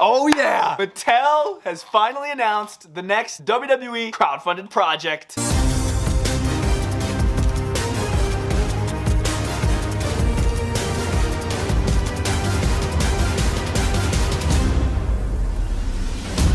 Oh yeah! Mattel has finally announced the next WWE crowdfunded project.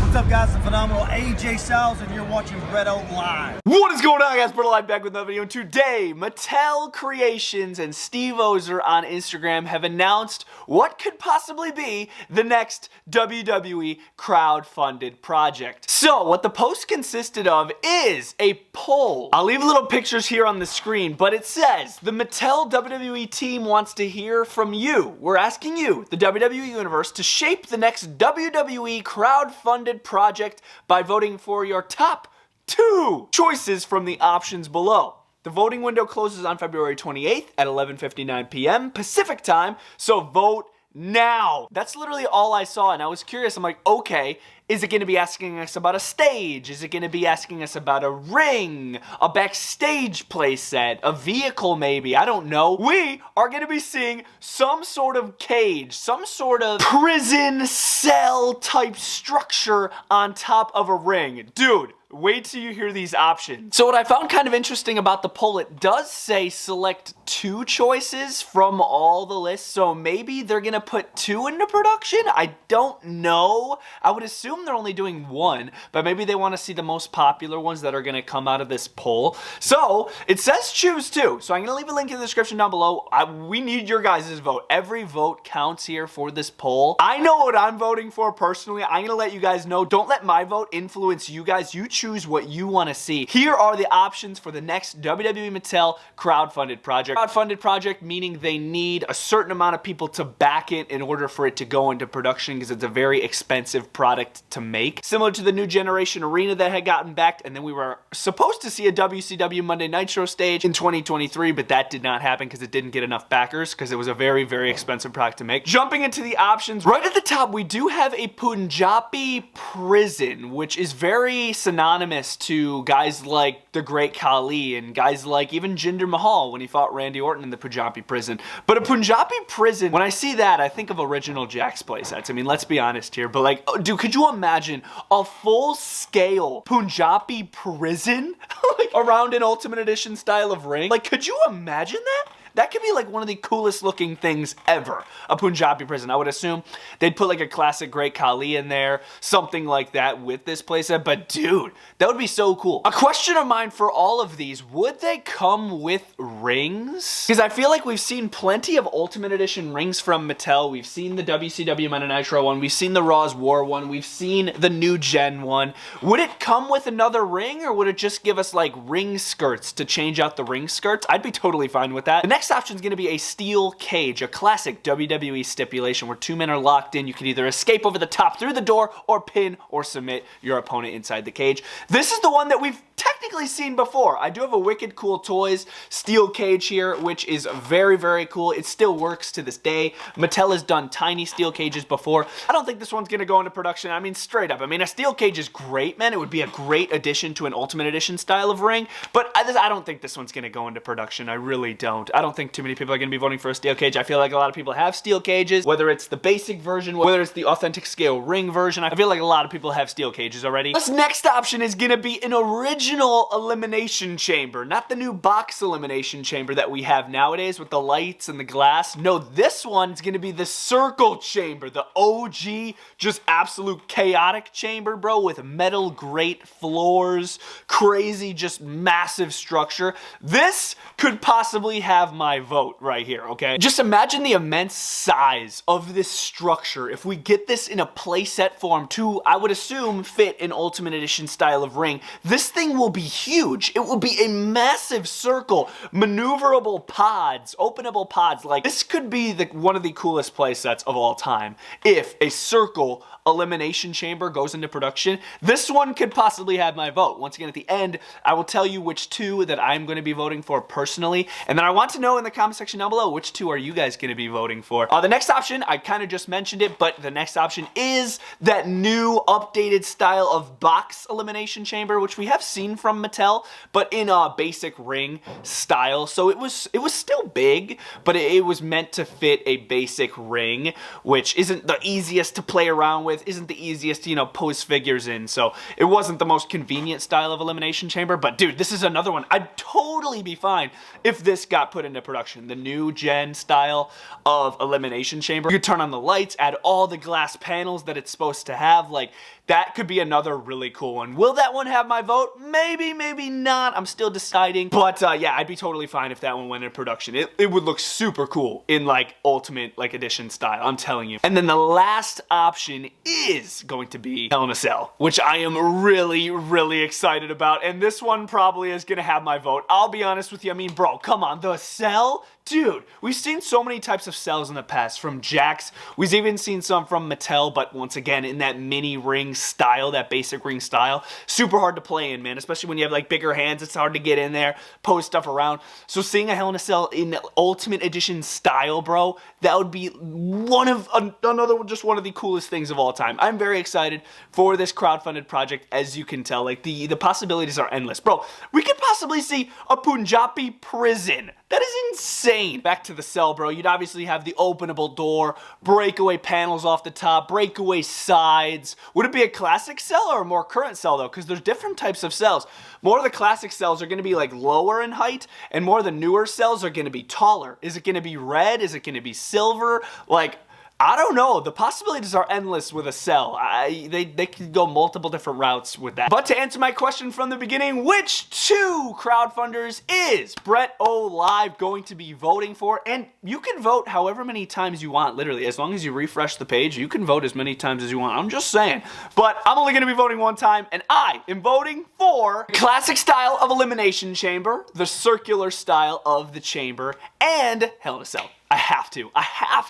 What's up, guys? The phenomenal AJ Styles, and you're watching Bretto Live. What is going on, guys? Bretto Live back with another video. And today, Mattel Creations and Steve Ozer on Instagram have announced what could possibly be the next WWE crowdfunded project. So, what the post consisted of is a poll. I'll leave little pictures here on the screen, but it says, the Mattel WWE team wants to hear from you. We're asking you, the WWE Universe, to shape the next WWE crowdfunded project by voting for your top 2 choices from the options below. The voting window closes on February 28th at 11:59 p.m. Pacific time, so vote now. That's literally all I saw, and I was curious. I'm like, okay, is it going to be asking us about a stage? Is it going to be asking us about a ring, a backstage playset, a vehicle maybe? I don't know. We are going to be seeing some sort of cage, some sort of prison cell type structure on top of a ring. Dude, wait till you hear these options. So what I found kind of interesting about the poll, it does say select 2 choices from all the lists, so maybe they're gonna put 2 into production? I don't know. I would assume they're only doing 1, but maybe they want to see the most popular ones that are gonna come out of this poll. So it says choose 2, so I'm gonna leave a link in the description down below. We need your guys' vote. Every vote counts here for this poll. I know what I'm voting for personally. I'm gonna let you guys know. Don't let my vote influence you guys. You choose what you want to see. Here are the options for the next WWE Mattel crowdfunded project. Crowdfunded project meaning they need a certain amount of people to back it in order for it to go into production, because it's a very expensive product to make. Similar to the New Generation Arena that had gotten backed, and then we were supposed to see a WCW Monday Nitro stage in 2023, but that did not happen because it didn't get enough backers, because it was a very, very expensive product to make. Jumping into the options, right at the top, we do have a Punjabi prison, which is very synonymous to guys like the Great Khali and guys like even Jinder Mahal when he fought Randy Orton in the Punjabi prison. But a Punjabi prison, when I see that, I think of original Jack's playsets. I mean, let's be honest here, but like, dude, could you imagine a full-scale Punjabi prison like around an Ultimate Edition style of ring? Like, could you imagine that? That could be like one of the coolest looking things ever. A Punjabi prison. I would assume they'd put like a classic Great Khali in there, something like that with this playset. But dude, that would be so cool. A question of mine for all of these, would they come with rings? Because I feel like we've seen plenty of Ultimate Edition rings from Mattel. We've seen the WCW Monday Nitro one. We've seen the Raw's War one. We've seen the New Gen one. Would it come with another ring, or would it just give us like ring skirts to change out the ring skirts? I'd be totally fine with that. The next option is going to be a steel cage, a classic WWE stipulation where 2 men are locked in. You can either escape over the top through the door or pin or submit your opponent inside the cage. This is the one that we've technically seen before. I do have a Wicked Cool Toys steel cage here, which is very, very cool. It still works to this day. Mattel has done tiny steel cages before. I don't think this one's going to go into production. I mean, straight up. I mean, a steel cage is great, man. It would be a great addition to an Ultimate Edition style of ring, but I don't think this one's going to go into production. I really don't. I don't think too many people are going to be voting for a steel cage. I feel like a lot of people have steel cages, whether it's the basic version, whether it's the authentic scale ring version. I feel like a lot of people have steel cages already. This next option is going to be an original elimination chamber, not the new box elimination chamber that we have nowadays with the lights and the glass. No, this one's going to be the circle chamber, the OG, just absolute chaotic chamber, bro, with metal grate floors, crazy, just massive structure. This could possibly have my vote right here, okay? Just imagine the immense size of this structure if we get this in a playset form to, I would assume, fit an Ultimate Edition style of ring. This thing will be huge. It will be a massive circle, maneuverable pods, openable pods. Like, this could be one of the coolest playsets of all time. If a circle elimination chamber goes into production, this one could possibly have my vote. Once again, at the end, I will tell you which 2 that I'm going to be voting for personally, and then I want to know in the comment section down below, which 2 are you guys going to be voting for? The next option, I kind of just mentioned it, but the next option is that new updated style of box elimination chamber, which we have seen seen from Mattel, but in a basic ring style. So it was still big, but it was meant to fit a basic ring, which isn't the easiest to play around with, isn't the easiest to, you know, pose figures in. So it wasn't the most convenient style of Elimination Chamber, but dude, this is another one. I'd totally be fine if this got put into production. The new gen style of Elimination Chamber. You could turn on the lights, add all the glass panels that it's supposed to have. Like, that could be another really cool one. Will that one have my vote? Maybe, maybe not. I'm still deciding. But yeah, I'd be totally fine if that one went into production. It would look super cool in like Ultimate like Edition style, I'm telling you. And then the last option is going to be Hell in a Cell, which I am really, really excited about. And this one probably is gonna have my vote. I'll be honest with you. I mean, bro, come on, the cell? Dude, we've seen so many types of cells in the past, from Jax. We've even seen some from Mattel, but once again, in that mini ring style, that basic ring style. Super hard to play in, man, especially when you have like bigger hands. It's hard to get in there, post stuff around. So seeing a Hell in a Cell in the Ultimate Edition style, bro, that would be one of the coolest things of all time. I'm very excited for this crowdfunded project, as you can tell. Like, the possibilities are endless. Bro, we could possibly see a Punjabi prison. That is insane. Back to the cell, bro. You'd obviously have the openable door, breakaway panels off the top, breakaway sides. Would it be a classic cell or a more current cell, though? Because there's different types of cells. More of the classic cells are going to be like lower in height, and more of the newer cells are going to be taller. Is it going to be red? Is it going to be silver? Like, I don't know. The possibilities are endless with a cell. They could go multiple different routes with that. But to answer my question from the beginning, which two crowdfunders is Bretto Live going to be voting for? And you can vote however many times you want, literally. As long as you refresh the page, you can vote as many times as you want. I'm just saying. But I'm only going to be voting one time, and I am voting for the classic style of Elimination Chamber, the circular style of the chamber, and Hell in a Cell. I have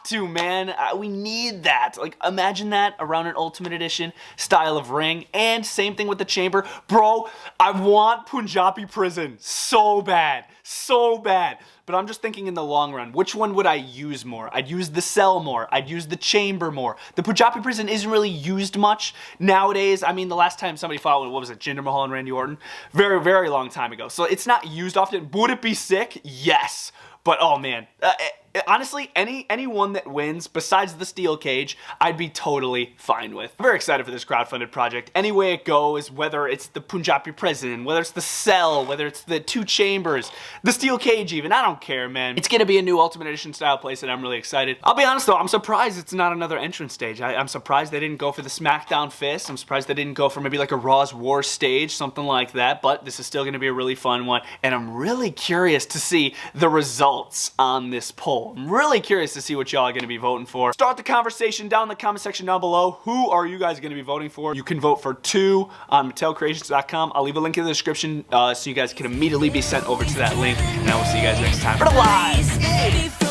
to, man. We need that. Like, imagine that around an Ultimate Edition style of ring. And same thing with the chamber. Bro, I want Punjabi prison so bad. So bad. But I'm just thinking in the long run, which one would I use more? I'd use the cell more. I'd use the chamber more. The Punjabi prison isn't really used much nowadays. I mean, the last time somebody fought, what was it, Jinder Mahal and Randy Orton? Very, very long time ago. So it's not used often. Would it be sick? Yes. But oh man, honestly, anyone that wins besides the steel cage, I'd be totally fine with. I'm very excited for this crowdfunded project. Any way it goes, whether it's the Punjabi prison, whether it's the cell, whether it's the two chambers, the steel cage even, I don't care, man. It's gonna be a new Ultimate Edition style playset. I'm really excited. I'll be honest though, I'm surprised it's not another entrance stage. I'm surprised they didn't go for the SmackDown fist. I'm surprised they didn't go for maybe like a Raw's War stage, something like that, but this is still gonna be a really fun one, and I'm really curious to see the results on this poll. I'm really curious to see what y'all are going to be voting for. Start the conversation down in the comment section down below. Who are you guys going to be voting for? You can vote for 2 on MattelCreations.com. I'll leave a link in the description so you guys can immediately be sent over to that link, and I will see you guys next time for the live.